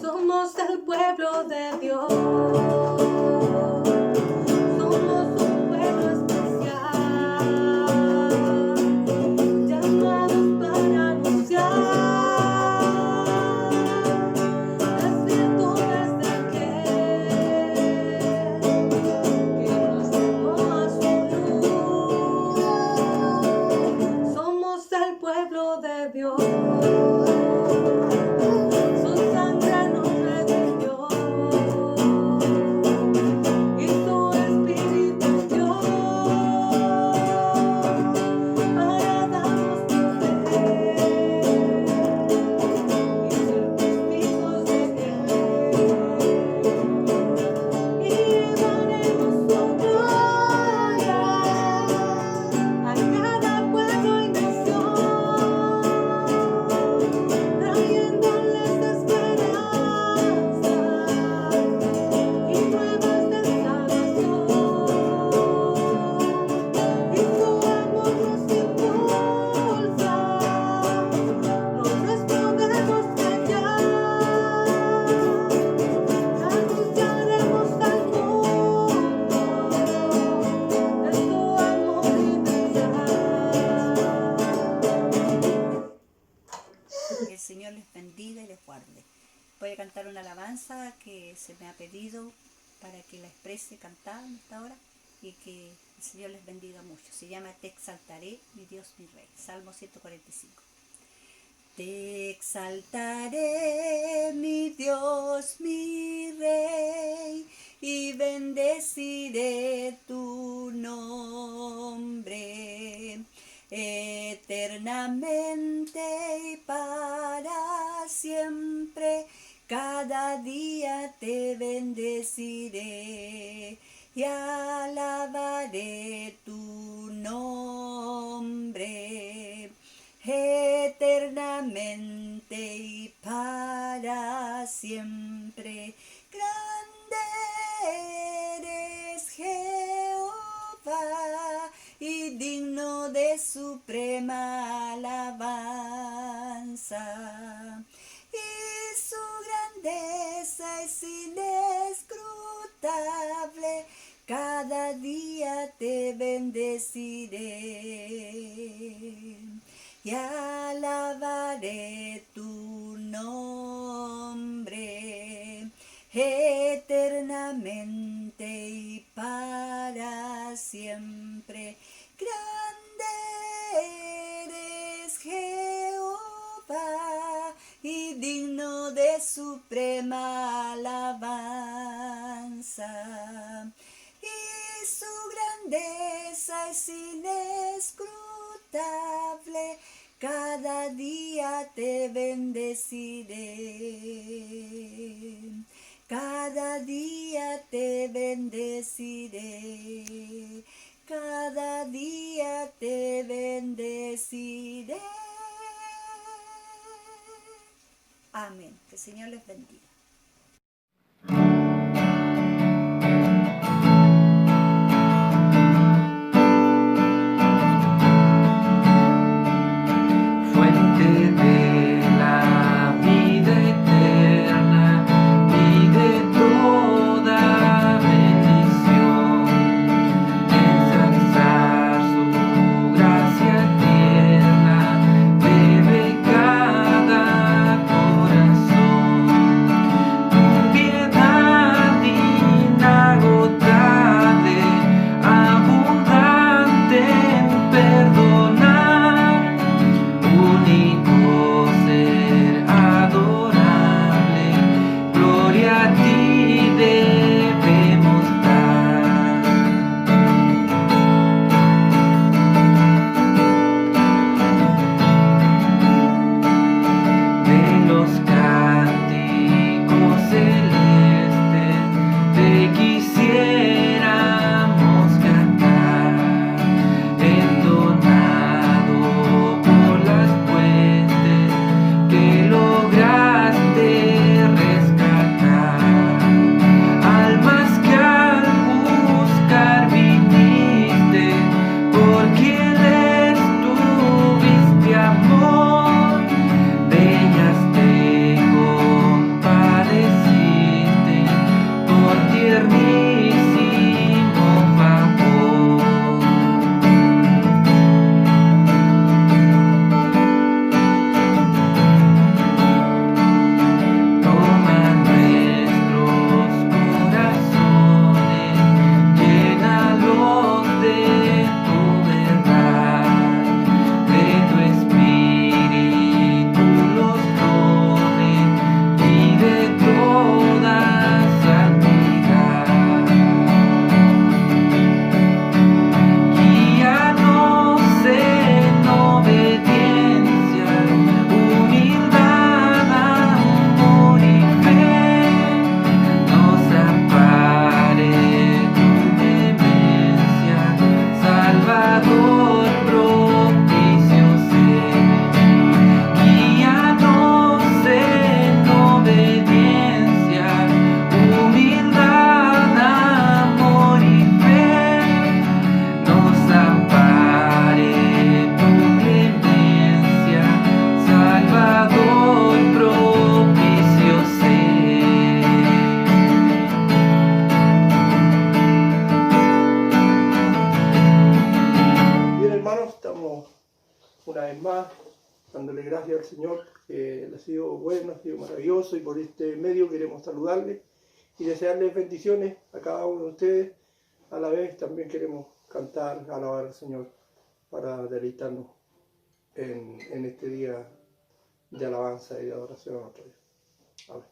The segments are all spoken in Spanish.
Somos el pueblo de Dios. Somos un pueblo especial, llamados para anunciar las virtudes de aquel que nos llamó a su luz. Somos el pueblo de Dios. Su sangre nos redimió y su Espíritu dio para darnos poder y ser testigos de Él. Y llevaremos su gloria a cada pueblo y nación, trayéndoles esperanza y nuevas de salvación. Y su amor nos impulsa, no nos podemos callar, anunciaremos al mundo de su amor y verdad. Que el Señor les bendiga y les guarde. Voy a cantar una alabanza que se me ha pedido para que la exprese cantada en esta hora y que el Señor les bendiga mucho. Se llama Te exaltaré, mi Dios, mi Rey. Salmo 145. Te exaltaré, mi Dios, mi Rey, y bendeciré tu nombre eternamente y para siempre. Cada día te bendeciré y alabaré tu nombre eternamente y para siempre. Grande eres, Jehová, y digno de suprema alabanza. Y su grandeza es inescrutable. Cada día te bendeciré y alabaré tu nombre eternamente y para siempre. Grande eres, Jehová, y digno de suprema alabanza. Y su grandeza es inescrutable. Cada día te bendeciré. Cada día te bendeciré. Cada día te bendeciré. Amén. Que el Señor les bendiga. Fuente de la vida eterna y de toda bendición, ensalzar su gracia eterna debe cada corazón. dándole gracias al Señor, porque Él ha sido bueno, ha sido maravilloso, y por este medio queremos saludarle y desearles bendiciones a cada uno de ustedes. A la vez también queremos cantar, alabar al Señor para deleitarnos en este día de alabanza y de adoración a nuestro Dios. Amén.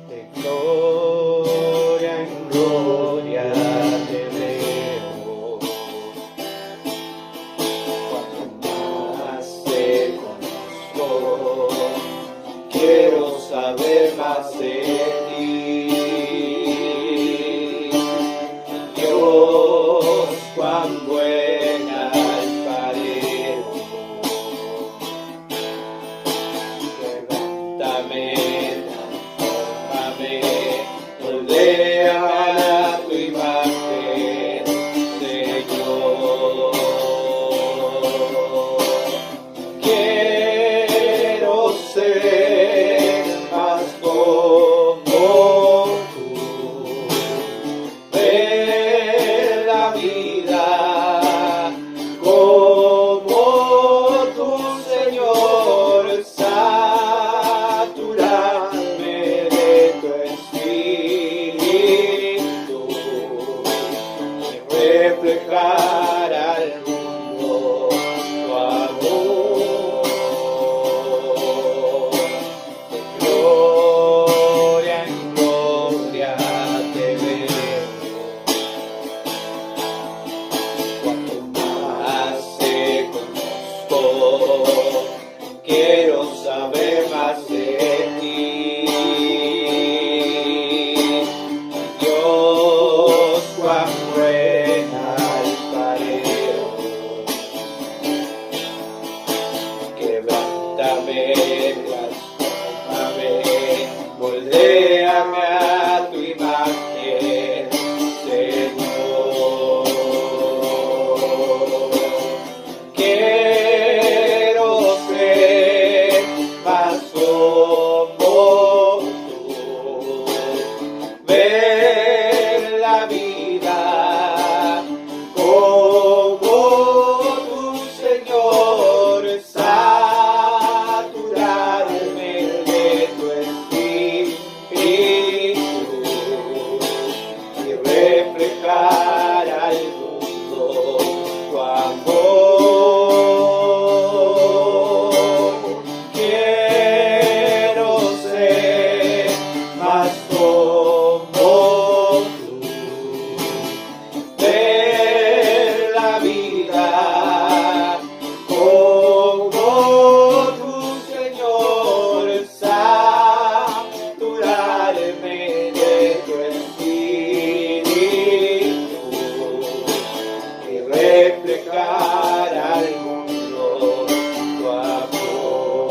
De gloria en gloria te veo, cuanto más te conozco, quiero saber más de ti. Dios, cuán buena es pareo, levántame, transfórmame, moldéame a tu imagen, Señor. Quiero ser más como tú, ver la vida como tu Señor, saturarme de tu espíritu y reflejar al mundo tu amor. De gloria en gloria te veo, cuanto más te conozco, quiero saber más de ti. Dios, cuán buena es pareo, quebrántame, transfórmame, moldéame a tu imagen, Señor. Quiero ser más como tú, ver la vida como tu Señor, saturarme de tu espíritu y reflejar al mundo tu amor. Quiero ser más como tú, ver la vida como tu Señor, saturarme de tu espíritu y reflejar al mundo tu amor,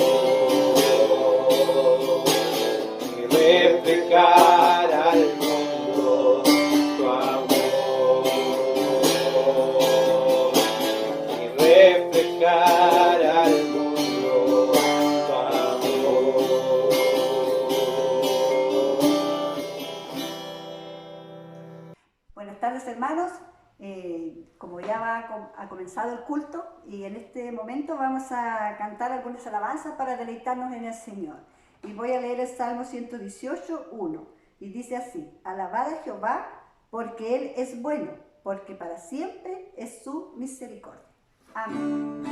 y reflejar al mundo tu amor, y reflejar al mundo tu amor. Buenas tardes, hermanos. Como ya ha comenzado el culto, y en este momento vamos a cantar algunas alabanzas para deleitarnos en el Señor. Y voy a leer el Salmo 118, 1. Y dice así: alabad a Jehová, porque Él es bueno, porque para siempre es su misericordia. Amén.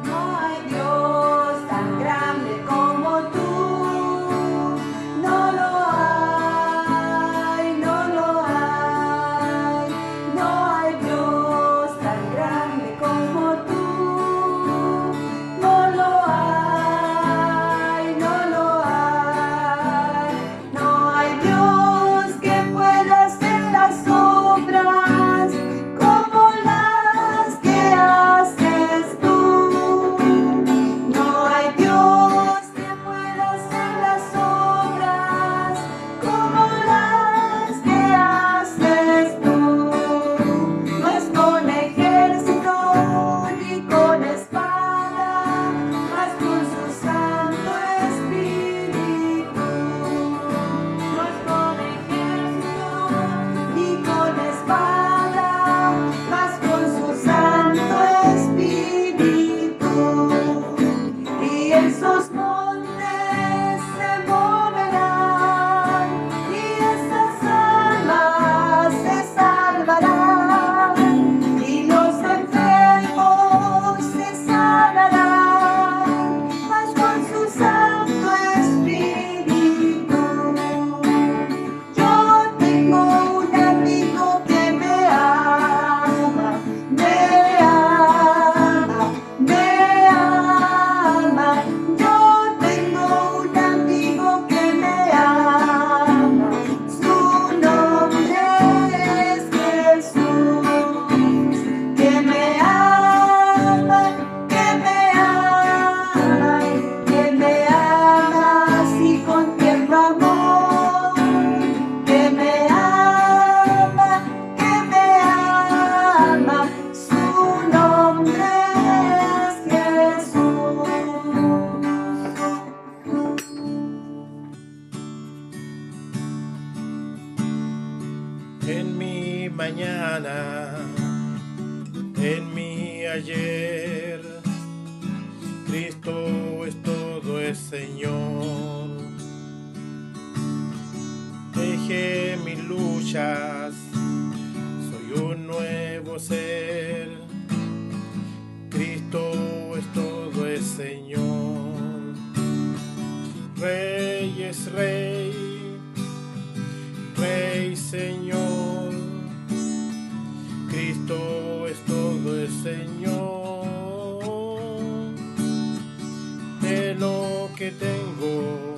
No hay Dios tan grande como tú, no lo hay, no lo hay. No hay Dios tan grande como tú, no lo hay, no lo hay. No hay Dios que pueda ser Señor. Dejé mis luchas, soy un nuevo ser. Cristo es todo, es Señor. Rey es Rey, Rey Señor. Cristo es todo, es Señor. De lo que tengo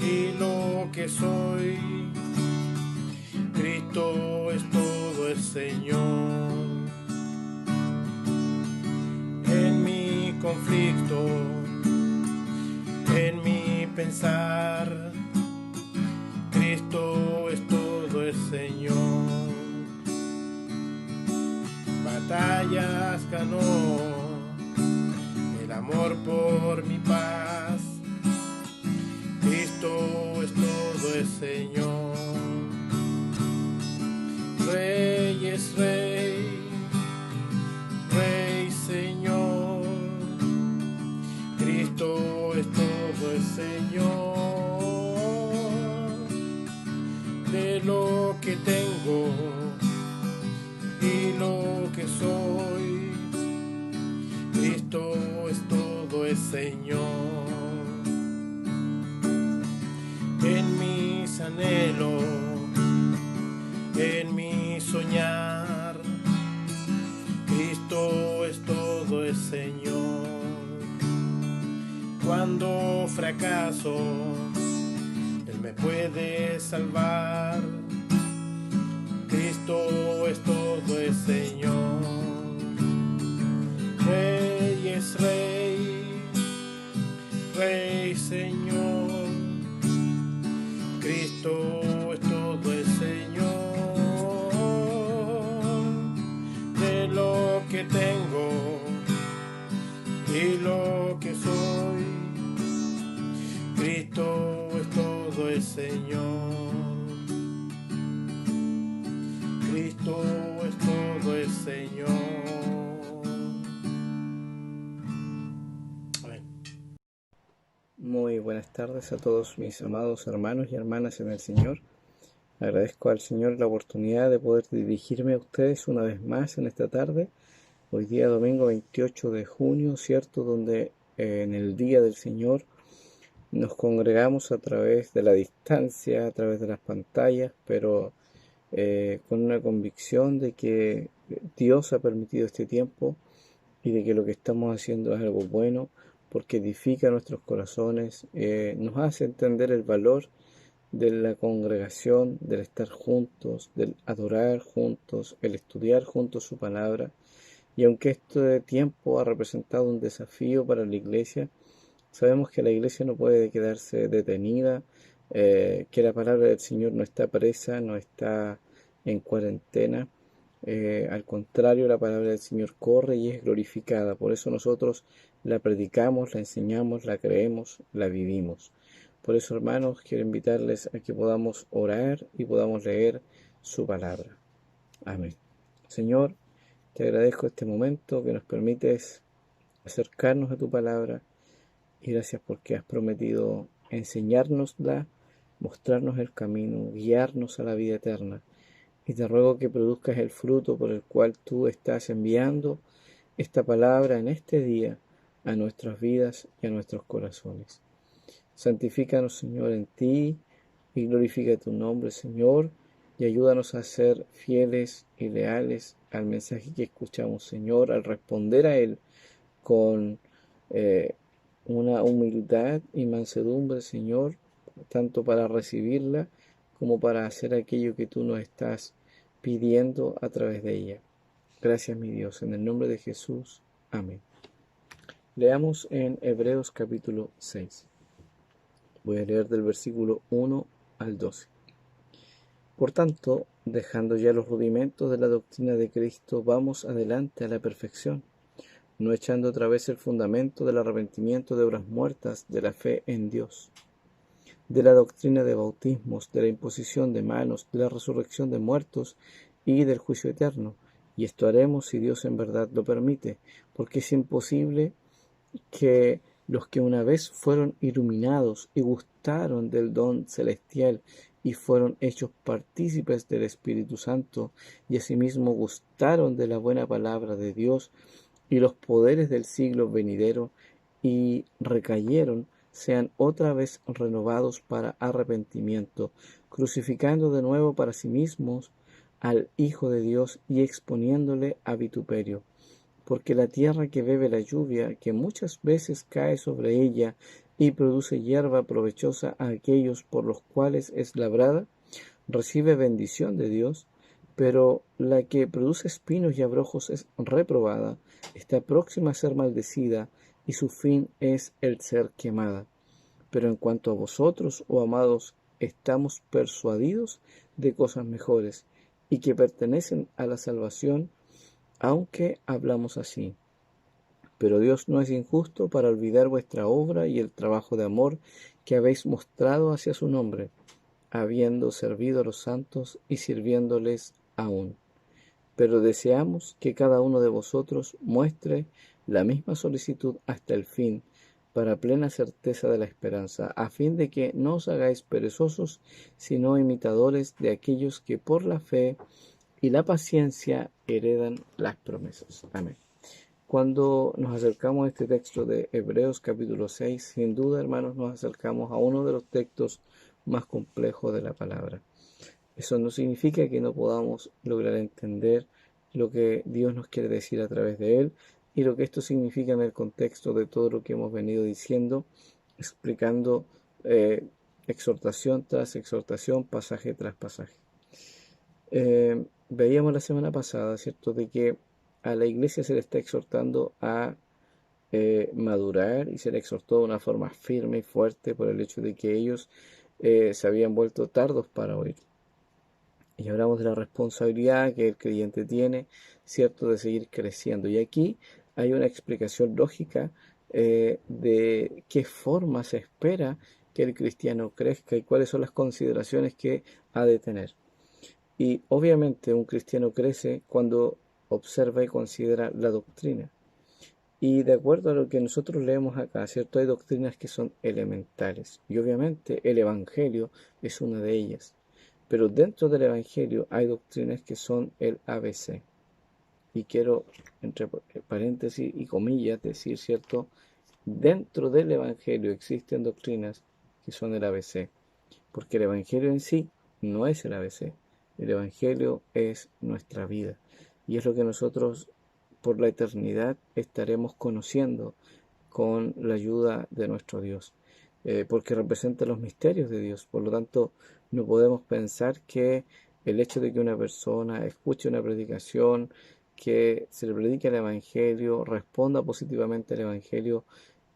y lo que soy, Cristo es todo, es Señor. En mi conflicto, en mi pensar, Cristo es todo, es Señor. Batallas ganó, el amor por mi paz, Cristo es todo, es Señor. Rey es Rey, Rey Señor. Cristo es todo, es Señor. De lo que tengo y lo que soy, Cristo es todo, es Señor. En mis anhelos, en mi soñar, Cristo es todo, es Señor. Cuando fracaso, Él me puede salvar. Cristo es todo, es Señor. Rey es Rey, Rey Señor. Cristo es todo, es Señor. De lo que tengo y lo que soy, Cristo es todo, es Señor. Cristo es todo, es Señor. Amén. Muy buenas tardes a todos mis amados hermanos y hermanas en el Señor. Agradezco al Señor la oportunidad de poder dirigirme a ustedes una vez más en esta tarde. Hoy día domingo 28 de junio, ¿cierto? Donde en el Día del Señor nos congregamos a través de la distancia, a través de las pantallas, pero con una convicción de que Dios ha permitido este tiempo y de que lo que estamos haciendo es algo bueno, porque edifica nuestros corazones, nos hace entender el valor de la congregación, del estar juntos, del adorar juntos, el estudiar juntos su palabra. Y aunque este tiempo ha representado un desafío para la iglesia, sabemos que la iglesia no puede quedarse detenida, que la palabra del Señor no está presa, no está en cuarentena. Al contrario, la palabra del Señor corre y es glorificada. Por eso nosotros la predicamos, la enseñamos, la creemos, la vivimos. Por eso, hermanos, quiero invitarles a que podamos orar y podamos leer su palabra. Amén. Señor, te agradezco este momento que nos permites acercarnos a tu palabra y gracias porque has prometido enseñárnosla, mostrarnos el camino, guiarnos a la vida eterna. Y te ruego que produzcas el fruto por el cual tú estás enviando esta palabra en este día a nuestras vidas y a nuestros corazones. Santifícanos, Señor, en ti y glorifica tu nombre, Señor, y ayúdanos a ser fieles y leales al mensaje que escuchamos, Señor, al responder a él con una humildad y mansedumbre, Señor, tanto para recibirla como para hacer aquello que tú nos estás pidiendo a través de ella. Gracias, mi Dios, en el nombre de Jesús. Amén. Leamos en Hebreos capítulo 6. Voy a leer del versículo 1 al 12. Por tanto, dejando ya los rudimentos de la doctrina de Cristo, vamos adelante a la perfección, no echando otra vez el fundamento del arrepentimiento de obras muertas, de la fe en Dios, de la doctrina de bautismos, de la imposición de manos, de la resurrección de muertos y del juicio eterno. Y esto haremos si Dios en verdad lo permite, porque es imposible que los que una vez fueron iluminados y gustaron del don celestial y fueron hechos partícipes del Espíritu Santo, y asimismo gustaron de la buena palabra de Dios y los poderes del siglo venidero, y recayeron, sean otra vez renovados para arrepentimiento, crucificando de nuevo para sí mismos al Hijo de Dios y exponiéndole a vituperio. Porque la tierra que bebe la lluvia, que muchas veces cae sobre ella y produce hierba provechosa a aquellos por los cuales es labrada, recibe bendición de Dios, pero la que produce espinos y abrojos es reprobada, está próxima a ser maldecida, y su fin es el ser quemada. Pero en cuanto a vosotros, oh amados, estamos persuadidos de cosas mejores, y que pertenecen a la salvación, aunque hablamos así. Pero Dios no es injusto para olvidar vuestra obra y el trabajo de amor que habéis mostrado hacia su nombre, habiendo servido a los santos y sirviéndoles aún. Pero deseamos que cada uno de vosotros muestre la misma solicitud hasta el fin, para plena certeza de la esperanza, a fin de que no os hagáis perezosos, sino imitadores de aquellos que por la fe y la paciencia heredan las promesas. Amén. Cuando nos acercamos a este texto de Hebreos capítulo 6, sin duda, hermanos, nos acercamos a uno de los textos más complejos de la palabra. Eso no significa que no podamos lograr entender lo que Dios nos quiere decir a través de él y lo que esto significa en el contexto de todo lo que hemos venido diciendo, explicando exhortación tras exhortación, pasaje tras pasaje. Veíamos la semana pasada, ¿cierto?, de que a la iglesia se le está exhortando a madurar, y se le exhortó de una forma firme y fuerte por el hecho de que ellos se habían vuelto tardos para oír. Y hablamos de la responsabilidad que el creyente tiene, ¿cierto?, de seguir creciendo. Y aquí hay una explicación lógica de qué forma se espera que el cristiano crezca y cuáles son las consideraciones que ha de tener. Y obviamente un cristiano crece cuando observa y considera la doctrina. Y de acuerdo a lo que nosotros leemos acá, ¿cierto?, hay doctrinas que son elementales. Y obviamente el Evangelio es una de ellas. Pero dentro del Evangelio hay doctrinas que son el ABC. Y quiero, entre paréntesis y comillas, decir, ¿cierto?, dentro del Evangelio existen doctrinas que son el ABC. Porque el Evangelio en sí no es el ABC. El Evangelio es nuestra vida. Y es lo que nosotros por la eternidad estaremos conociendo con la ayuda de nuestro Dios. Porque representa los misterios de Dios. Por lo tanto, no podemos pensar que el hecho de que una persona escuche una predicación, que se le predique el Evangelio, responda positivamente al Evangelio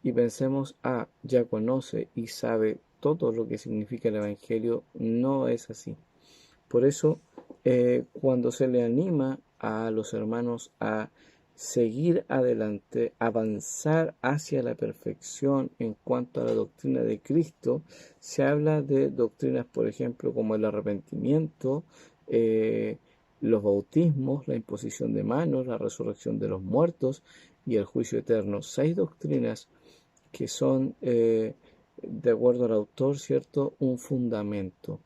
y pensemos, ya conoce y sabe todo lo que significa el Evangelio, no es así. Por eso, cuando se le anima a los hermanos a seguir adelante, avanzar hacia la perfección en cuanto a la doctrina de Cristo, se habla de doctrinas, por ejemplo, como el arrepentimiento, los bautismos, la imposición de manos, la resurrección de los muertos y el juicio eterno. 6 doctrinas que son, de acuerdo al autor, ¿cierto?, un fundamento,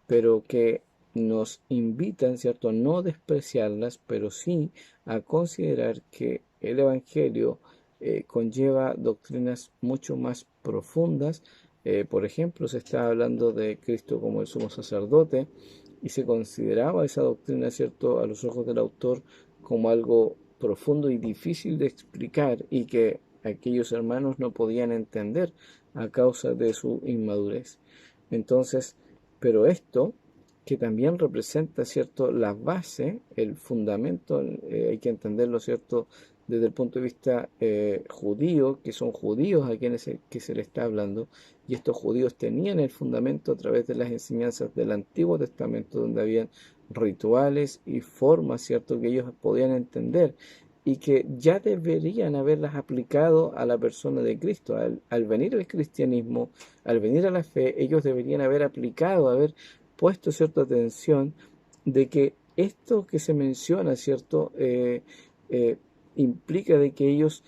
pero que nos invitan, ¿cierto?, a no despreciarlas, pero sí a considerar que el Evangelio conlleva doctrinas mucho más profundas. Por ejemplo, se está hablando de Cristo como el sumo sacerdote y se consideraba esa doctrina, ¿cierto?, a los ojos del autor como algo profundo y difícil de explicar y que aquellos hermanos no podían entender a causa de su inmadurez. Entonces, pero esto que también representa, ¿cierto?, la base, el fundamento, hay que entenderlo, ¿cierto?, desde el punto de vista judío, que son judíos a quienes que se le está hablando, y estos judíos tenían el fundamento a través de las enseñanzas del Antiguo Testamento, donde habían rituales y formas, ¿cierto?, que ellos podían entender, y que ya deberían haberlas aplicado a la persona de Cristo. Al venir al cristianismo, al venir a la fe, ellos deberían haber aplicado, haber puesto cierta atención de que esto que se menciona, ¿cierto?, implica de que ellos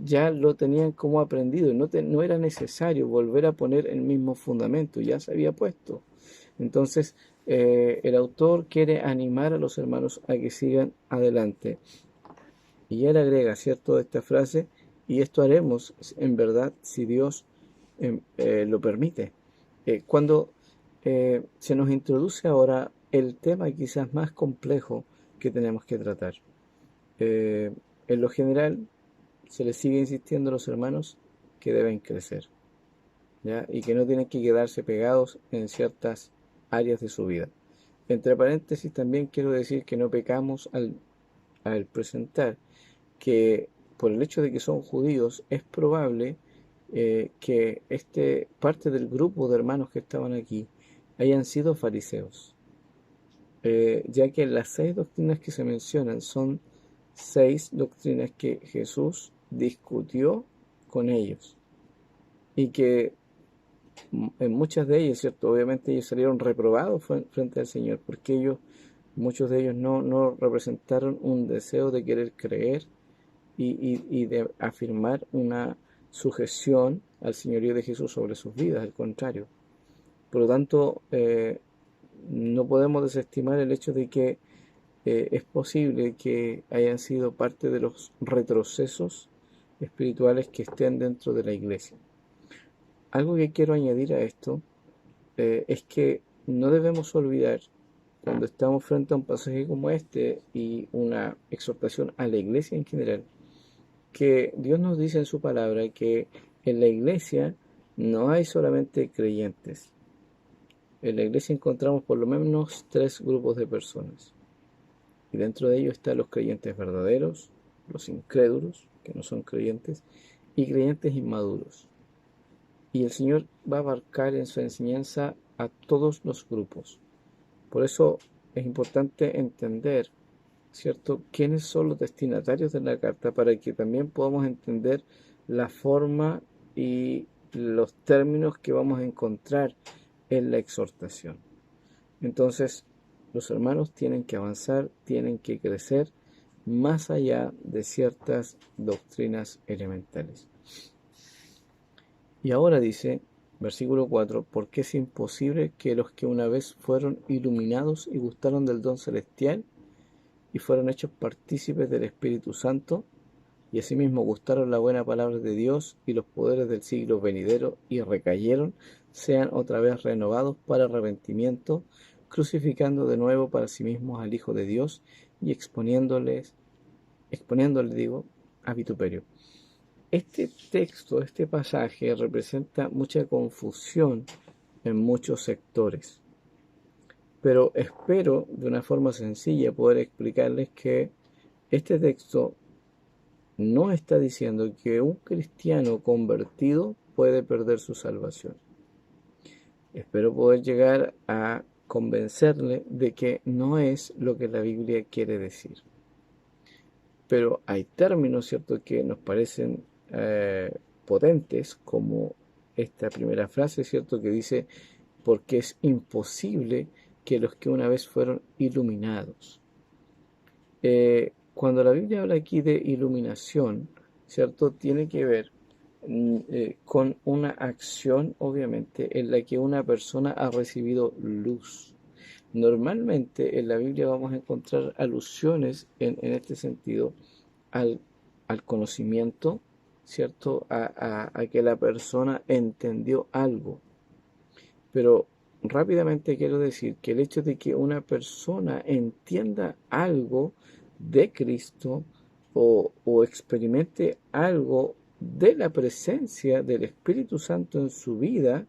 ya lo tenían como aprendido, no era necesario volver a poner el mismo fundamento, ya se había puesto. Entonces, el autor quiere animar a los hermanos a que sigan adelante. Y él agrega, ¿cierto?, esta frase, y esto haremos en verdad si Dios lo permite. Cuando se nos introduce ahora el tema quizás más complejo que tenemos que tratar. En lo general, se les sigue insistiendo a los hermanos que deben crecer, ¿ya? Y que no tienen que quedarse pegados en ciertas áreas de su vida. Entre paréntesis, también quiero decir que no pecamos al presentar que por el hecho de que son judíos es probable que parte del grupo de hermanos que estaban aquí hayan sido fariseos, ya que las 6 doctrinas que se mencionan son 6 doctrinas que Jesús discutió con ellos y que en muchas de ellas, ¿cierto? Obviamente ellos salieron reprobados frente al Señor porque muchos de ellos no representaron un deseo de querer creer y de afirmar una sujeción al señorío de Jesús sobre sus vidas, al contrario. Por lo tanto, no podemos desestimar el hecho de que es posible que hayan sido parte de los retrocesos espirituales que estén dentro de la iglesia. Algo que quiero añadir a esto es que no debemos olvidar, cuando estamos frente a un pasaje como este y una exhortación a la iglesia en general, que Dios nos dice en su palabra que en la iglesia no hay solamente creyentes. En la iglesia encontramos por lo menos 3 grupos de personas. Y dentro de ellos están los creyentes verdaderos, los incrédulos, que no son creyentes, y creyentes inmaduros. Y el Señor va a abarcar en su enseñanza a todos los grupos. Por eso es importante entender, ¿cierto?, quiénes son los destinatarios de la carta, para que también podamos entender la forma y los términos que vamos a encontrar en la exhortación. Entonces, los hermanos tienen que avanzar, tienen que crecer más allá de ciertas doctrinas elementales. Y ahora dice, versículo 4, porque es imposible que los que una vez fueron iluminados y gustaron del don celestial y fueron hechos partícipes del Espíritu Santo, y asimismo gustaron la buena palabra de Dios y los poderes del siglo venidero y recayeron, sean otra vez renovados para arrepentimiento, crucificando de nuevo para sí mismos al Hijo de Dios y exponiéndole, a vituperio. Este texto, este pasaje representa mucha confusión en muchos sectores, pero espero de una forma sencilla poder explicarles que este texto no está diciendo que un cristiano convertido puede perder su salvación. Espero poder llegar a convencerle de que no es lo que la Biblia quiere decir. Pero hay términos, ¿cierto?, que nos parecen potentes, como esta primera frase, ¿cierto?, que dice, porque es imposible que los que una vez fueron iluminados. Cuando la Biblia habla aquí de iluminación, ¿cierto?, tiene que ver con una acción, obviamente, en la que una persona ha recibido luz. Normalmente en la Biblia vamos a encontrar alusiones en este sentido al conocimiento, ¿cierto?, a que la persona entendió algo. Pero rápidamente quiero decir que el hecho de que una persona entienda algo de Cristo o experimente algo de la presencia del Espíritu Santo en su vida,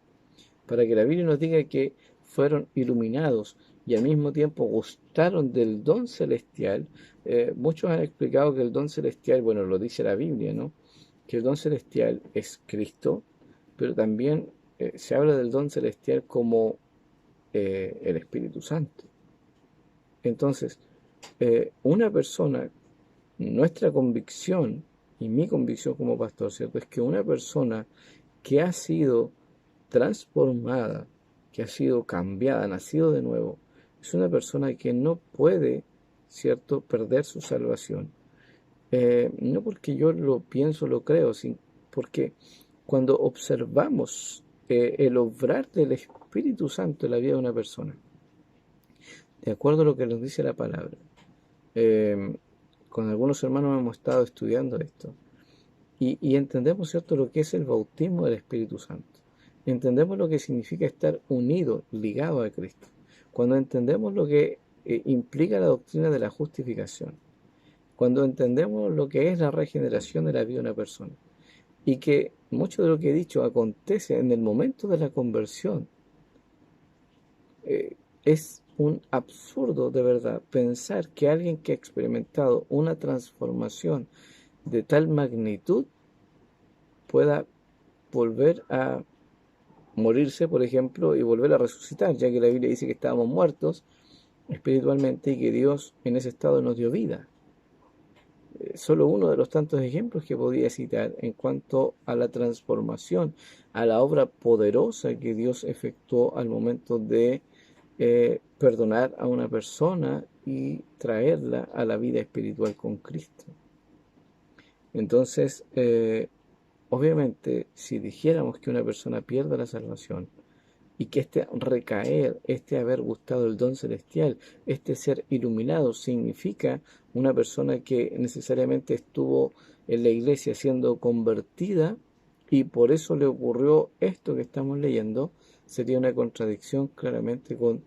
para que la Biblia nos diga que fueron iluminados y al mismo tiempo gustaron del don celestial. Muchos han explicado que el don celestial, bueno, lo dice la Biblia, ¿no?, que el don celestial es Cristo, pero también se habla del don celestial como el Espíritu Santo. Entonces, una persona, nuestra convicción y mi convicción como pastor, ¿cierto?, es que una persona que ha sido transformada, que ha sido cambiada, nacido de nuevo, es una persona que no puede, ¿cierto?, perder su salvación. no porque yo lo pienso, lo creo, sino porque cuando observamos el obrar del Espíritu Santo en la vida de una persona, de acuerdo a lo que nos dice la palabra, con algunos hermanos hemos estado estudiando esto y entendemos, ¿cierto?, lo que es el bautismo del Espíritu Santo. Entendemos lo que significa estar unido, ligado a Cristo. Cuando entendemos lo que implica la doctrina de la justificación, cuando entendemos lo que es la regeneración de la vida de una persona, y que mucho de lo que he dicho acontece en el momento de la conversión, es un absurdo de verdad pensar que alguien que ha experimentado una transformación de tal magnitud pueda volver a morirse, por ejemplo, y volver a resucitar, ya que la Biblia dice que estábamos muertos espiritualmente y que Dios en ese estado nos dio vida. Solo uno de los tantos ejemplos que podía citar en cuanto a la transformación, a la obra poderosa que Dios efectuó al momento de perdonar a una persona y traerla a la vida espiritual con Cristo. Entonces, obviamente, si dijéramos que una persona pierde la salvación y que este recaer, este haber gustado el don celestial, este ser iluminado, significa una persona que necesariamente estuvo en la iglesia siendo convertida y por eso le ocurrió esto que estamos leyendo, sería una contradicción claramente con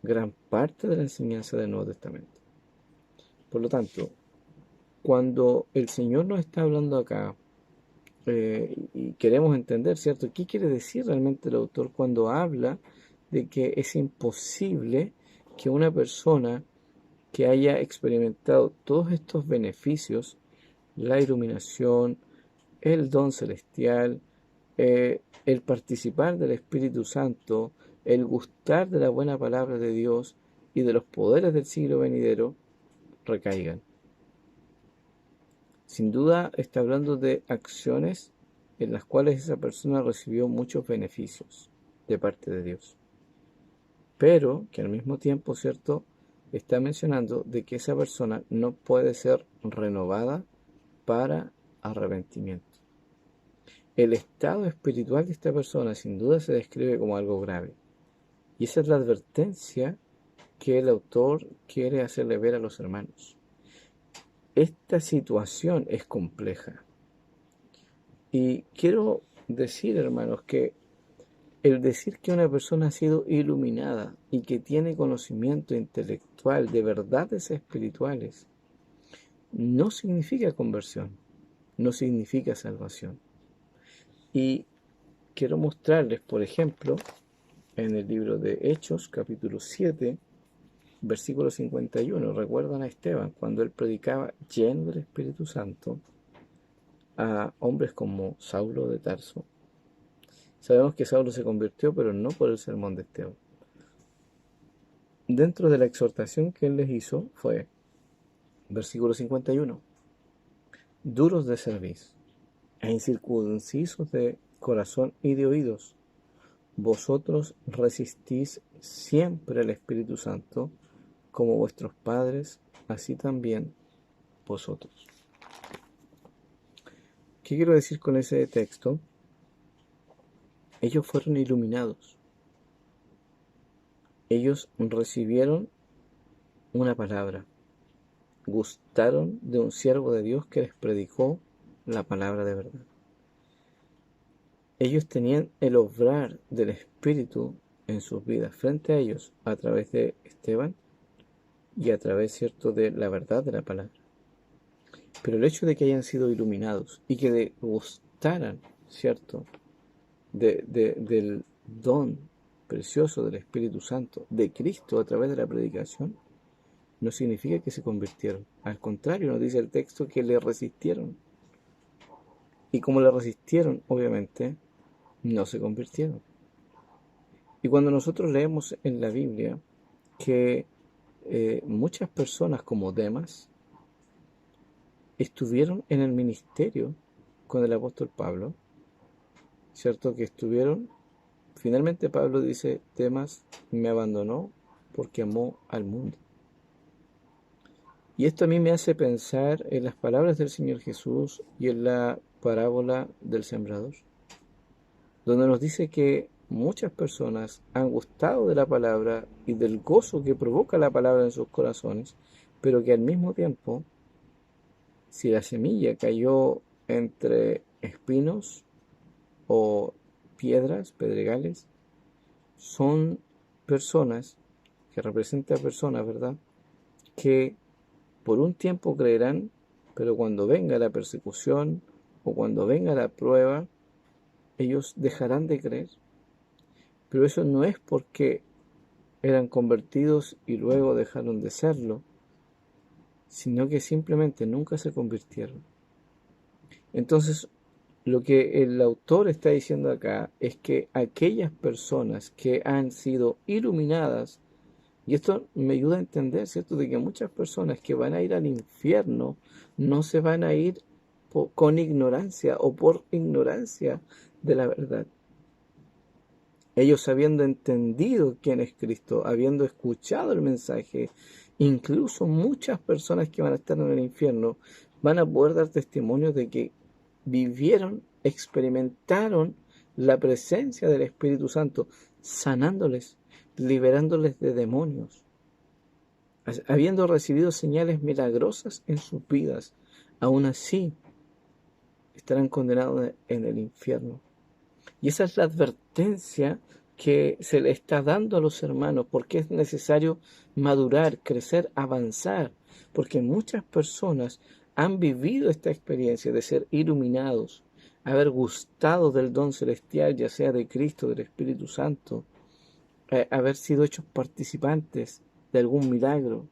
gran parte de la enseñanza del Nuevo Testamento. Por lo tanto, cuando el Señor nos está hablando acá, y queremos entender, ¿cierto?, ¿qué quiere decir realmente el autor cuando habla de que es imposible que una persona que haya experimentado todos estos beneficios, la iluminación, el don celestial, el participar del Espíritu Santo, el gustar de la buena palabra de Dios y de los poderes del siglo venidero, recaigan? Sin duda está hablando de acciones en las cuales esa persona recibió muchos beneficios de parte de Dios. Pero que al mismo tiempo, ¿cierto?, está mencionando de que esa persona no puede ser renovada para arrepentimiento. El estado espiritual de esta persona sin duda se describe como algo grave. Y esa es la advertencia que el autor quiere hacerle ver a los hermanos. Esta situación es compleja. Y quiero decir, hermanos, que el decir que una persona ha sido iluminada y que tiene conocimiento intelectual de verdades espirituales no significa conversión, no significa salvación. Y quiero mostrarles, por ejemplo, en el libro de Hechos, capítulo 7, versículo 51, recuerdan a Esteban cuando él predicaba lleno del Espíritu Santo a hombres como Saulo de Tarso. Sabemos que Saulo se convirtió, pero no por el sermón de Esteban. Dentro de la exhortación que él les hizo fue, versículo 51, duros de cerviz e incircuncisos de corazón y de oídos, vosotros resistís siempre al Espíritu Santo, como vuestros padres, así también vosotros. ¿Qué quiero decir con ese texto? Ellos fueron iluminados. Ellos recibieron una palabra. Gustaron de un siervo de Dios que les predicó la palabra de verdad. Ellos tenían el obrar del Espíritu en sus vidas frente a ellos a través de Esteban y a través, ¿cierto?, de la verdad de la palabra. Pero el hecho de que hayan sido iluminados y que gustaran, ¿cierto?, del don precioso del Espíritu Santo, de Cristo a través de la predicación, no significa que se convirtieron. Al contrario, nos dice el texto que le resistieron. Y como le resistieron, obviamente, no se convirtieron. Y cuando nosotros leemos en la Biblia que muchas personas como Demas estuvieron en el ministerio con el apóstol Pablo, ¿cierto? Que estuvieron, finalmente Pablo dice, Demas me abandonó porque amó al mundo. Y esto a mí me hace pensar en las palabras del Señor Jesús y en la parábola del sembrador, donde nos dice que muchas personas han gustado de la palabra y del gozo que provoca la palabra en sus corazones, pero que al mismo tiempo, si la semilla cayó entre espinos o piedras, pedregales, son personas que representan personas, ¿verdad?, que por un tiempo creerán, pero cuando venga la persecución o cuando venga la prueba, ellos dejarán de creer. Pero eso no es porque eran convertidos y luego dejaron de serlo, sino que simplemente nunca se convirtieron. Entonces, lo que el autor está diciendo acá es que aquellas personas que han sido iluminadas, y esto me ayuda a entender, ¿cierto?, de que muchas personas que van a ir al infierno no se van a ir con ignorancia o por ignorancia de la verdad. Ellos habiendo entendido quién es Cristo, habiendo escuchado el mensaje, incluso muchas personas que van a estar en el infierno van a poder dar testimonio de que vivieron, experimentaron la presencia del Espíritu Santo, sanándoles, liberándoles de demonios, habiendo recibido señales milagrosas en sus vidas. Aún así, estarán condenados en el infierno. Y esa es la advertencia que se le está dando a los hermanos, porque es necesario madurar, crecer, avanzar, porque muchas personas han vivido esta experiencia de ser iluminados, haber gustado del don celestial, ya sea de Cristo, del Espíritu Santo, haber sido hechos participantes de algún milagro,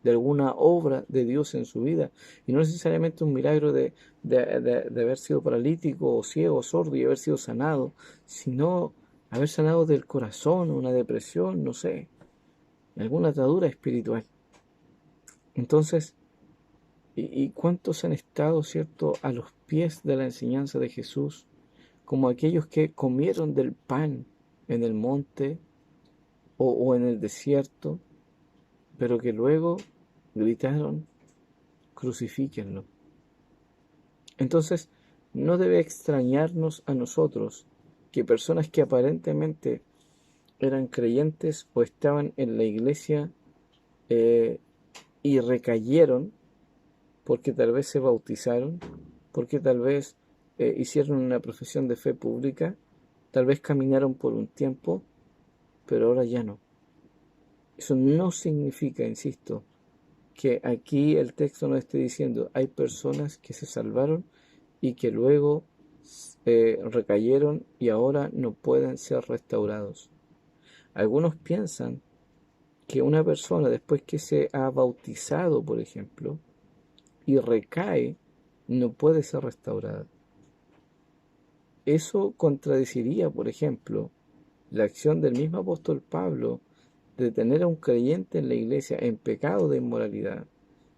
de alguna obra de Dios en su vida, y no necesariamente un milagro de haber sido paralítico o ciego o sordo y haber sido sanado, sino haber sanado del corazón, una depresión, no sé, alguna atadura espiritual. Entonces, ¿y cuántos han estado, cierto, a los pies de la enseñanza de Jesús, como aquellos que comieron del pan en el monte o en el desierto, pero que luego gritaron, crucifíquenlo? Entonces, no debe extrañarnos a nosotros que personas que aparentemente eran creyentes o estaban en la iglesia y recayeron porque tal vez se bautizaron, porque tal vez hicieron una profesión de fe pública, tal vez caminaron por un tiempo, pero ahora ya no. Eso no significa, insisto, que aquí el texto nos esté diciendo hay personas que se salvaron y que luego recayeron y ahora no pueden ser restaurados. Algunos piensan que una persona después que se ha bautizado, por ejemplo, y recae, no puede ser restaurada. Eso contradeciría, por ejemplo, la acción del mismo apóstol Pablo de tener a un creyente en la iglesia en pecado de inmoralidad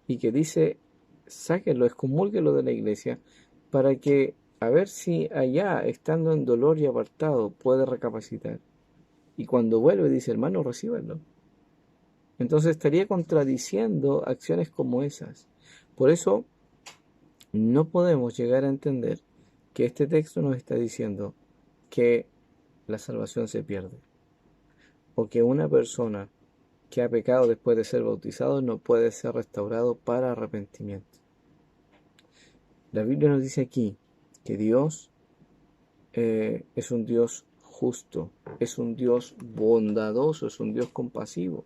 y que dice, sáquenlo, excomúlguenlo de la iglesia para que a ver si allá, estando en dolor y apartado, puede recapacitar. Y cuando vuelve dice, hermano, recíbanlo. Entonces estaría contradiciendo acciones como esas. Por eso no podemos llegar a entender que este texto nos está diciendo que la salvación se pierde, o que una persona que ha pecado después de ser bautizado no puede ser restaurado para arrepentimiento. La Biblia nos dice aquí que Dios es un Dios justo, es un Dios bondadoso, es un Dios compasivo.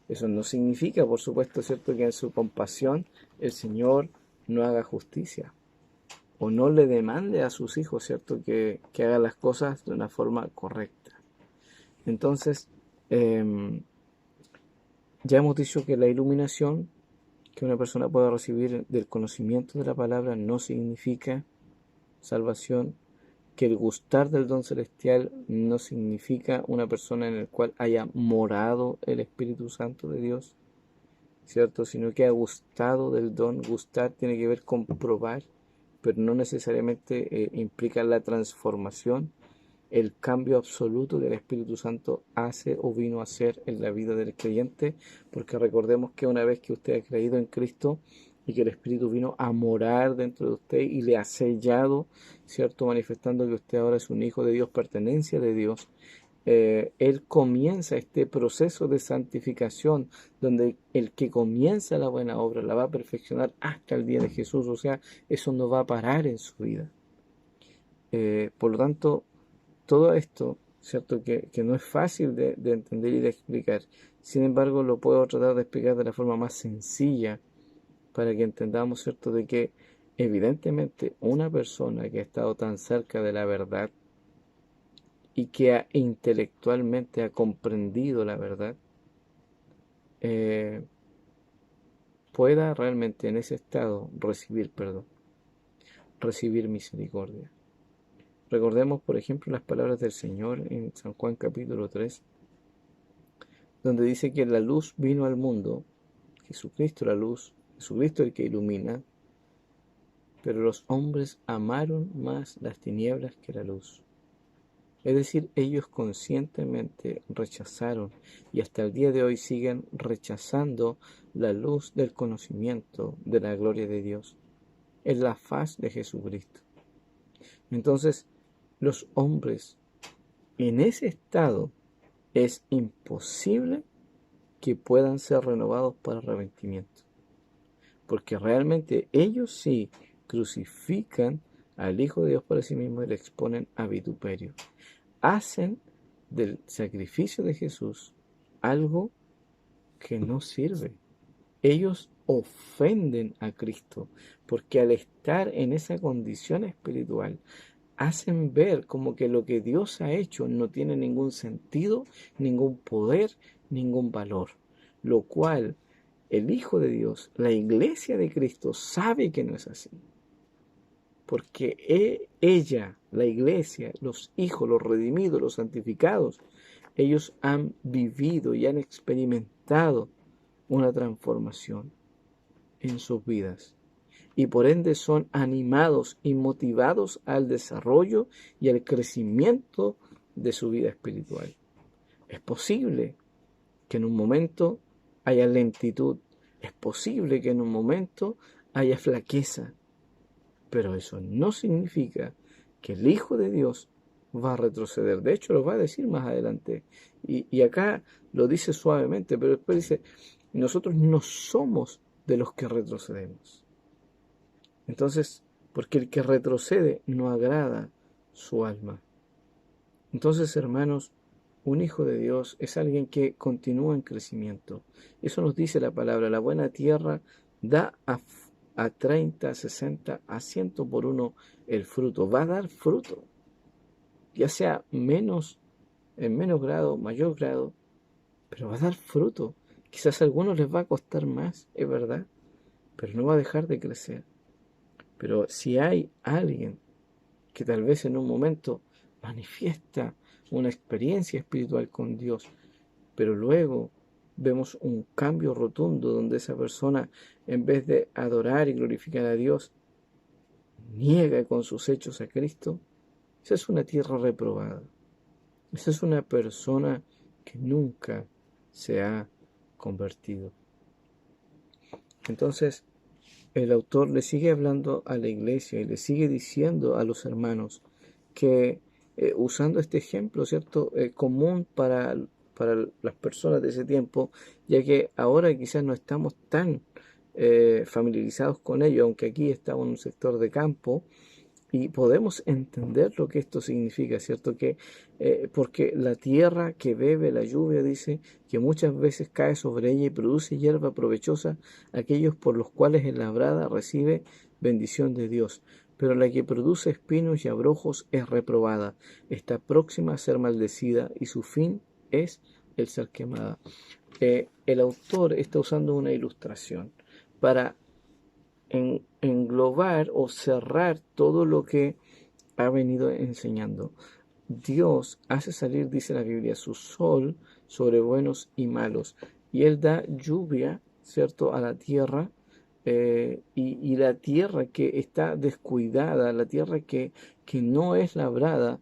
Eso no significa, por supuesto, ¿cierto?, que en su compasión el Señor no haga justicia o no le demande a sus hijos, ¿cierto?, que hagan las cosas de una forma correcta. Entonces, ya hemos dicho que la iluminación que una persona pueda recibir del conocimiento de la palabra no significa salvación, que el gustar del don celestial no significa una persona en la cual haya morado el Espíritu Santo de Dios, ¿cierto?, sino que ha gustado del don. Gustar tiene que ver con probar, pero no necesariamente implica la transformación el cambio absoluto que el Espíritu Santo hace o vino a hacer en la vida del creyente, porque recordemos que una vez que usted ha creído en Cristo y que el Espíritu vino a morar dentro de usted y le ha sellado, ¿cierto? Manifestando que usted ahora es un hijo de Dios, pertenencia de Dios. Él comienza este proceso de santificación, donde el que comienza la buena obra la va a perfeccionar hasta el día de Jesús. O sea, eso no va a parar en su vida. Por lo tanto, todo esto, ¿cierto? Que no es fácil de entender y de explicar. Sin embargo, lo puedo tratar de explicar de la forma más sencilla para que entendamos, ¿cierto? De que evidentemente una persona que ha estado tan cerca de la verdad y que intelectualmente ha comprendido la verdad, pueda realmente en ese estado recibir perdón, recibir misericordia. Recordemos, por ejemplo, las palabras del Señor en San Juan capítulo 3, donde dice que la luz vino al mundo, Jesucristo la luz, Jesucristo el que ilumina, pero los hombres amaron más las tinieblas que la luz. Es decir, ellos conscientemente rechazaron y hasta el día de hoy siguen rechazando la luz del conocimiento de la gloria de Dios. Es la faz de Jesucristo. Entonces, los hombres en ese estado es imposible que puedan ser renovados para arrepentimiento. Porque realmente ellos sí crucifican al Hijo de Dios para sí mismo y le exponen a vituperio. Hacen del sacrificio de Jesús algo que no sirve. Ellos ofenden a Cristo, porque al estar en esa condición espiritual, hacen ver como que lo que Dios ha hecho no tiene ningún sentido, ningún poder, ningún valor. Lo cual el Hijo de Dios, la iglesia de Cristo, sabe que no es así. Porque ella, la iglesia, los hijos, los redimidos, los santificados, ellos han vivido y han experimentado una transformación en sus vidas. Y por ende son animados y motivados al desarrollo y al crecimiento de su vida espiritual. Es posible que en un momento haya lentitud, es posible que en un momento haya flaqueza, pero eso no significa que el Hijo de Dios va a retroceder. De hecho, lo va a decir más adelante. Y acá lo dice suavemente, pero después dice, nosotros no somos de los que retrocedemos. Entonces, porque el que retrocede no agrada su alma. Entonces, hermanos, un hijo de Dios es alguien que continúa en crecimiento. Eso nos dice la palabra. La buena tierra da a 30, 60, a 100 por uno el fruto. Va a dar fruto. Ya sea en menos grado, mayor grado, pero va a dar fruto. Quizás a algunos les va a costar más, es verdad, pero no va a dejar de crecer. Pero si hay alguien que tal vez en un momento manifiesta una experiencia espiritual con Dios, pero luego vemos un cambio rotundo donde esa persona, en vez de adorar y glorificar a Dios, niega con sus hechos a Cristo, esa es una tierra reprobada. Esa es una persona que nunca se ha convertido. Entonces, el autor le sigue hablando a la iglesia y le sigue diciendo a los hermanos que usando este ejemplo, ¿cierto? Común para las personas de ese tiempo, ya que ahora quizás no estamos tan familiarizados con ello, aunque aquí estamos en un sector de campo y podemos entender lo que esto significa, ¿cierto? Que porque la tierra que bebe la lluvia, dice, que muchas veces cae sobre ella y produce hierba provechosa, aquellos por los cuales es labrada recibe bendición de Dios. Pero la que produce espinos y abrojos es reprobada, está próxima a ser maldecida y su fin es el ser quemada. El autor está usando una ilustración para englobar o cerrar todo lo que ha venido enseñando. Dios hace salir, dice la Biblia, su sol sobre buenos y malos, y Él da lluvia, ¿cierto?, a la tierra, y la tierra que está descuidada, la tierra que no es labrada,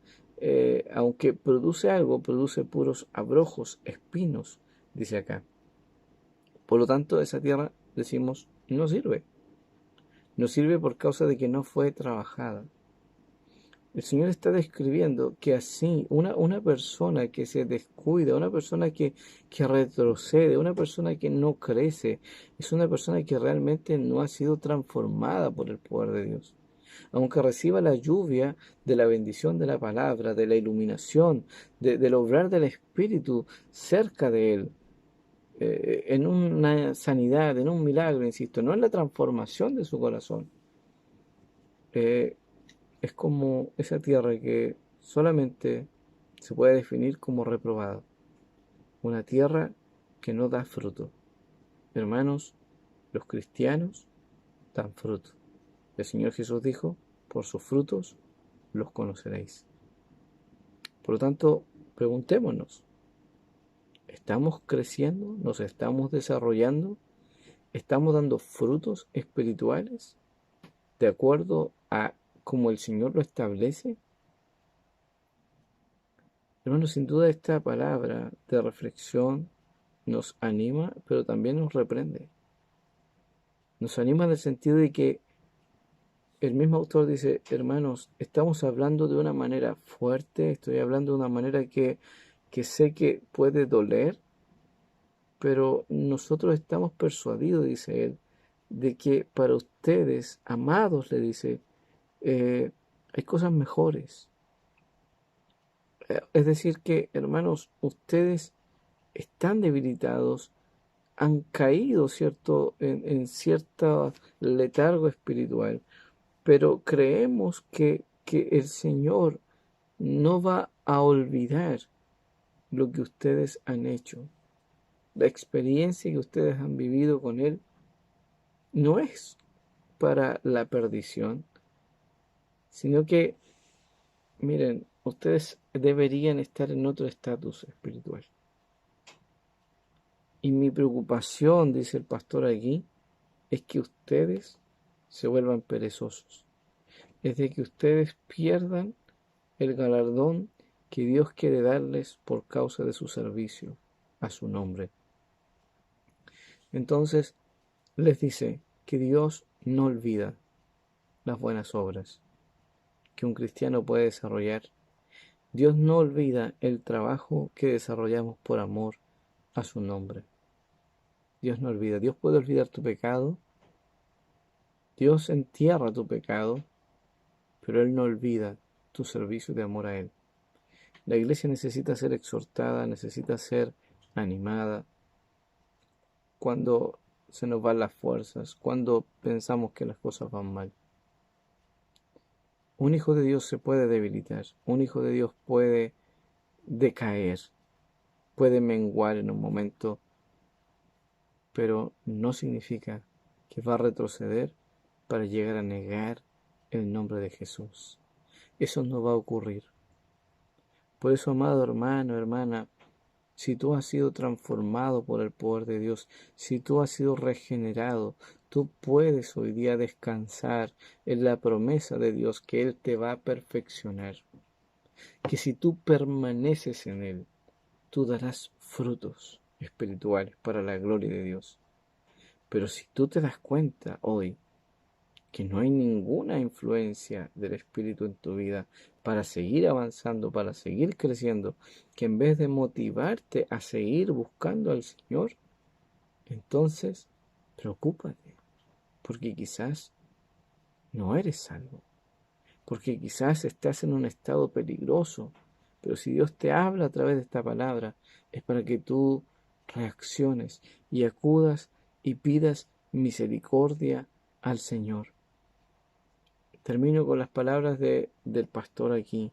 aunque produce algo, produce puros abrojos, espinos, dice acá. Por lo tanto, esa tierra, decimos, no sirve. No sirve por causa de que no fue trabajada. El Señor está describiendo que así una persona que se descuida, una persona que retrocede, una persona que no crece, es una persona que realmente no ha sido transformada por el poder de Dios. Aunque reciba la lluvia de la bendición de la palabra, de la iluminación, del obrar del Espíritu cerca de él, en una sanidad, en un milagro, insisto, no en la transformación de su corazón. Es como esa tierra que solamente se puede definir como reprobada. Una tierra que no da fruto. Hermanos, los cristianos dan fruto. El Señor Jesús dijo, por sus frutos los conoceréis. Por lo tanto, preguntémonos, ¿estamos creciendo? ¿Nos estamos desarrollando? ¿Estamos dando frutos espirituales de acuerdo a como el Señor lo establece? Hermanos, sin duda esta palabra de reflexión nos anima, pero también nos reprende. Nos anima en el sentido de que el mismo autor dice, hermanos, estamos hablando de una manera fuerte, estoy hablando de una manera que sé que puede doler, pero nosotros estamos persuadidos, dice él, de que para ustedes, amados, le dice, hay cosas mejores. Es decir que, hermanos, ustedes están debilitados, han caído, ¿cierto?, en cierto letargo espiritual, pero creemos que el Señor no va a olvidar lo que ustedes han hecho. La experiencia que ustedes han vivido con Él no es para la perdición, sino que, miren, ustedes deberían estar en otro estatus espiritual. Y mi preocupación, dice el pastor aquí, es que ustedes se vuelvan perezosos. Es de que ustedes pierdan el galardón que Dios quiere darles por causa de su servicio a su nombre. Entonces, les dice que Dios no olvida las buenas obras que un cristiano puede desarrollar. Dios no olvida el trabajo que desarrollamos por amor a su nombre. Dios no olvida. Dios puede olvidar tu pecado. Dios entierra tu pecado, pero Él no olvida tu servicio de amor a Él. La iglesia necesita ser exhortada, necesita ser animada. Cuando se nos van las fuerzas, cuando pensamos que las cosas van mal. Un hijo de Dios se puede debilitar, un hijo de Dios puede decaer, puede menguar en un momento, pero no significa que va a retroceder para llegar a negar el nombre de Jesús. Eso no va a ocurrir. Por eso, amado hermano, hermana, si tú has sido transformado por el poder de Dios, si tú has sido regenerado, tú puedes hoy día descansar en la promesa de Dios que Él te va a perfeccionar. Que si tú permaneces en Él, tú darás frutos espirituales para la gloria de Dios. Pero si tú te das cuenta hoy que no hay ninguna influencia del Espíritu en tu vida para seguir avanzando, para seguir creciendo, que en vez de motivarte a seguir buscando al Señor, entonces preocúpate, porque quizás no eres salvo, porque quizás estás en un estado peligroso, pero si Dios te habla a través de esta palabra, es para que tú reacciones y acudas y pidas misericordia al Señor. Termino con las palabras del pastor aquí,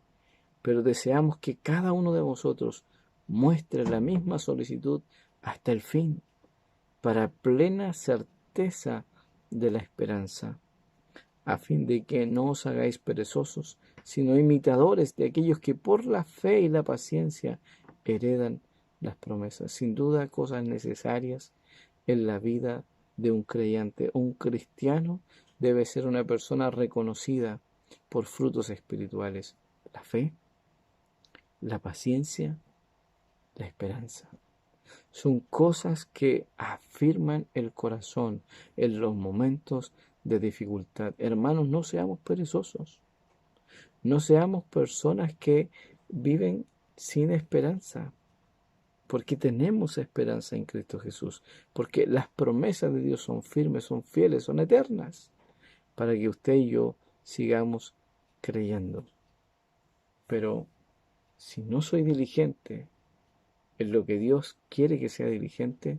pero deseamos que cada uno de vosotros muestre la misma solicitud hasta el fin, para plena certeza de la esperanza, a fin de que no os hagáis perezosos, sino imitadores de aquellos que por la fe y la paciencia heredan las promesas. Sin duda, cosas necesarias en la vida de un creyente. Un cristiano debe ser una persona reconocida por frutos espirituales. La fe, la paciencia, la esperanza. Son cosas que afirman el corazón en los momentos de dificultad. Hermanos, no seamos perezosos. No seamos personas que viven sin esperanza. Porque tenemos esperanza en Cristo Jesús. Porque las promesas de Dios son firmes, son fieles, son eternas. Para que usted y yo sigamos creyendo. Pero si no soy diligente en lo que Dios quiere que sea diligente,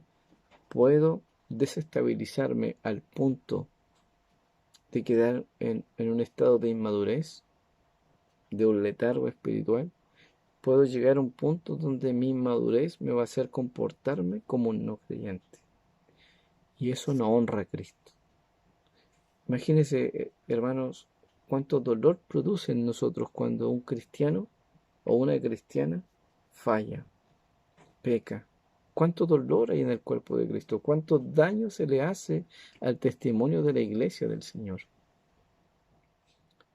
puedo desestabilizarme al punto de quedar en un estado de inmadurez, de un letargo espiritual. Puedo llegar a un punto donde mi inmadurez me va a hacer comportarme como un no creyente. Y eso no honra a Cristo. Imagínense, hermanos, cuánto dolor produce en nosotros cuando un cristiano o una cristiana falla, peca. Cuánto dolor hay en el cuerpo de Cristo, cuánto daño se le hace al testimonio de la iglesia del Señor.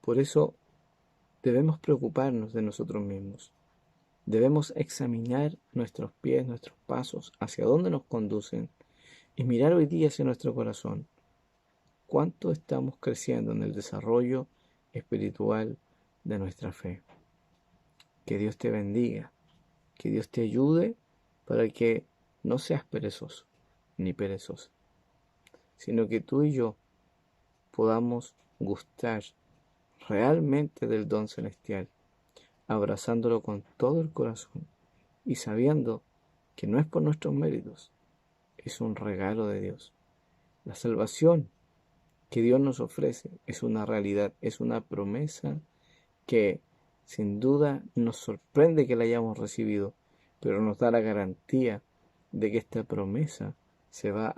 Por eso debemos preocuparnos de nosotros mismos. Debemos examinar nuestros pies, nuestros pasos, hacia dónde nos conducen y mirar hoy día hacia nuestro corazón. ¿Cuánto estamos creciendo en el desarrollo espiritual de nuestra fe? Que Dios te bendiga, que Dios te ayude para que no seas perezoso ni perezosa, sino que tú y yo podamos gustar realmente del don celestial, abrazándolo con todo el corazón y sabiendo que no es por nuestros méritos, es un regalo de Dios. La salvación que Dios nos ofrece es una realidad, es una promesa que sin duda nos sorprende que la hayamos recibido, pero nos da la garantía de que esta promesa se va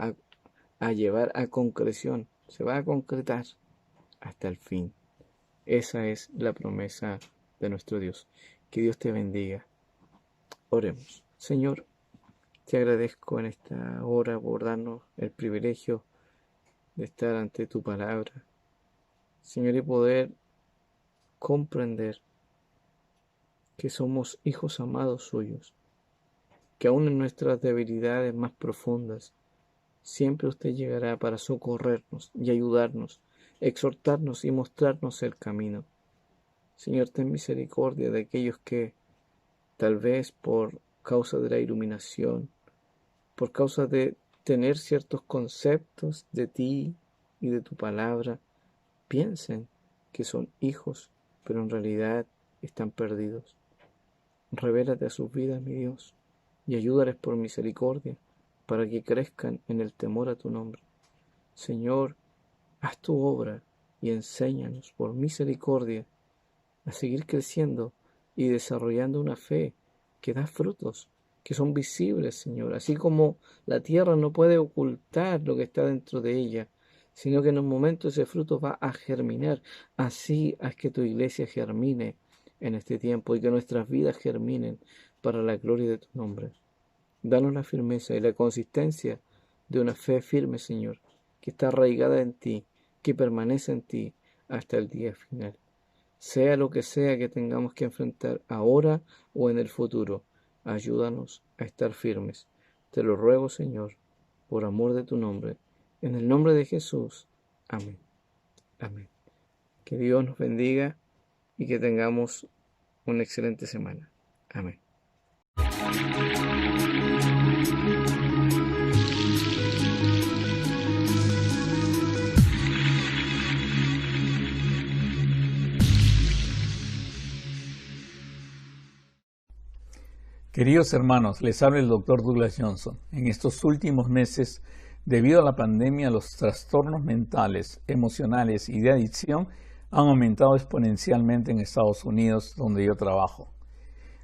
a llevar a concreción, se va a concretar hasta el fin. Esa es la promesa de nuestro Dios. Que Dios te bendiga. Oremos. Señor, te agradezco en esta hora por darnos el privilegio de estar ante tu palabra, Señor, y poder comprender que somos hijos amados suyos, que aún en nuestras debilidades más profundas, siempre usted llegará para socorrernos y ayudarnos, exhortarnos y mostrarnos el camino. Señor, ten misericordia de aquellos que, tal vez por causa de la iluminación, por causa de tener ciertos conceptos de ti y de tu palabra, piensen que son hijos, pero en realidad están perdidos. Revélate a sus vidas, mi Dios, y ayúdales por misericordia, para que crezcan en el temor a tu nombre. Señor, haz tu obra y enséñanos por misericordia a seguir creciendo y desarrollando una fe que da frutos, que son visibles, Señor. Así como la tierra no puede ocultar lo que está dentro de ella, sino que en un momento ese fruto va a germinar. Así haz que tu iglesia germine en este tiempo y que nuestras vidas germinen para la gloria de tu nombre. Danos la firmeza y la consistencia de una fe firme, Señor, que está arraigada en ti, que permanece en ti hasta el día final. Sea lo que sea que tengamos que enfrentar ahora o en el futuro, ayúdanos a estar firmes. Te lo ruego, Señor, por amor de tu nombre, en el nombre de Jesús. Amén. Amén. Que Dios nos bendiga y que tengamos una excelente semana. Amén. Queridos hermanos, les habla el Dr. Douglas Johnson. En estos últimos meses, debido a la pandemia, los trastornos mentales, emocionales y de adicción han aumentado exponencialmente en Estados Unidos, donde yo trabajo.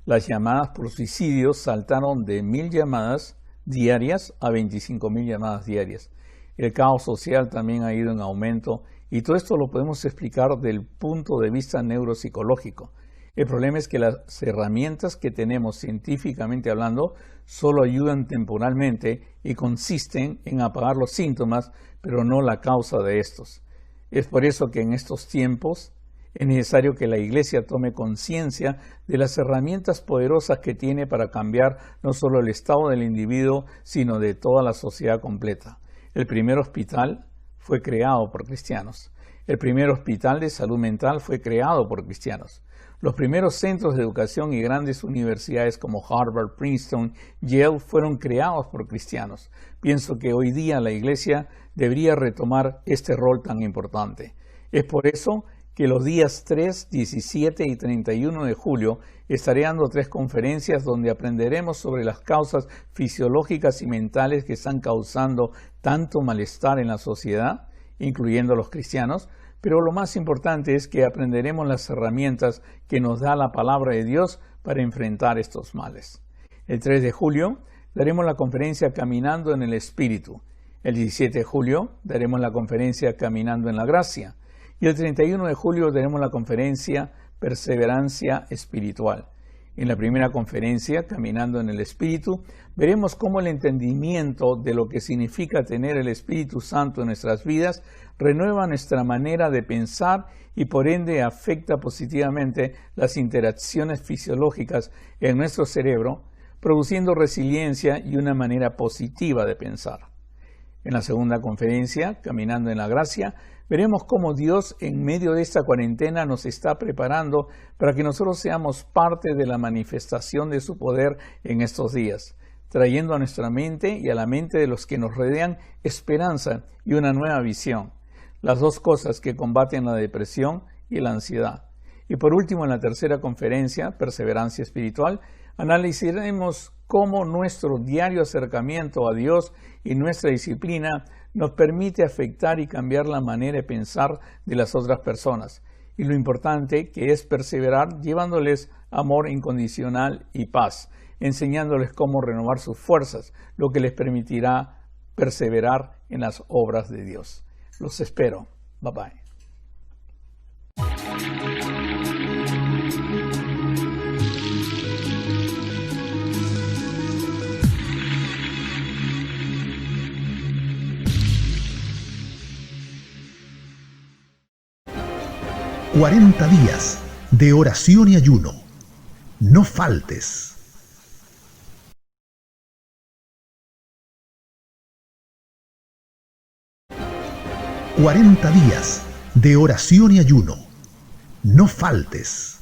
Las llamadas por suicidios saltaron de 1,000 llamadas diarias a 25,000 llamadas diarias. El caos social también ha ido en aumento y todo esto lo podemos explicar desde el punto de vista neuropsicológico. El problema es que las herramientas que tenemos científicamente hablando solo ayudan temporalmente y consisten en apagar los síntomas, pero no la causa de estos. Es por eso que en estos tiempos es necesario que la Iglesia tome conciencia de las herramientas poderosas que tiene para cambiar no solo el estado del individuo, sino de toda la sociedad completa. El primer hospital fue creado por cristianos. El primer hospital de salud mental fue creado por cristianos. Los primeros centros de educación y grandes universidades como Harvard, Princeton, Yale fueron creados por cristianos. Pienso que hoy día la Iglesia debería retomar este rol tan importante. Es por eso que los días 3, 17 y 31 de julio estaré dando 3 conferencias donde aprenderemos sobre las causas fisiológicas y mentales que están causando tanto malestar en la sociedad, incluyendo a los cristianos, pero lo más importante es que aprenderemos las herramientas que nos da la palabra de Dios para enfrentar estos males. El 3 de julio daremos la conferencia Caminando en el Espíritu. El 17 de julio daremos la conferencia Caminando en la Gracia. Y el 31 de julio daremos la conferencia Perseverancia Espiritual. En la primera conferencia, Caminando en el Espíritu, veremos cómo el entendimiento de lo que significa tener el Espíritu Santo en nuestras vidas renueva nuestra manera de pensar y por ende afecta positivamente las interacciones fisiológicas en nuestro cerebro, produciendo resiliencia y una manera positiva de pensar. En la segunda conferencia, Caminando en la Gracia, veremos cómo Dios en medio de esta cuarentena nos está preparando para que nosotros seamos parte de la manifestación de su poder en estos días, trayendo a nuestra mente y a la mente de los que nos rodean esperanza y una nueva visión, las dos cosas que combaten la depresión y la ansiedad. Y por último, en la tercera conferencia, Perseverancia Espiritual, analizaremos cómo nuestro diario acercamiento a Dios y nuestra disciplina nos permite afectar y cambiar la manera de pensar de las otras personas, y lo importante que es perseverar llevándoles amor incondicional y paz, enseñándoles cómo renovar sus fuerzas, lo que les permitirá perseverar en las obras de Dios. Los espero. Bye bye. «40 días de oración y ayuno. No faltes». «40 días de oración y ayuno. No faltes».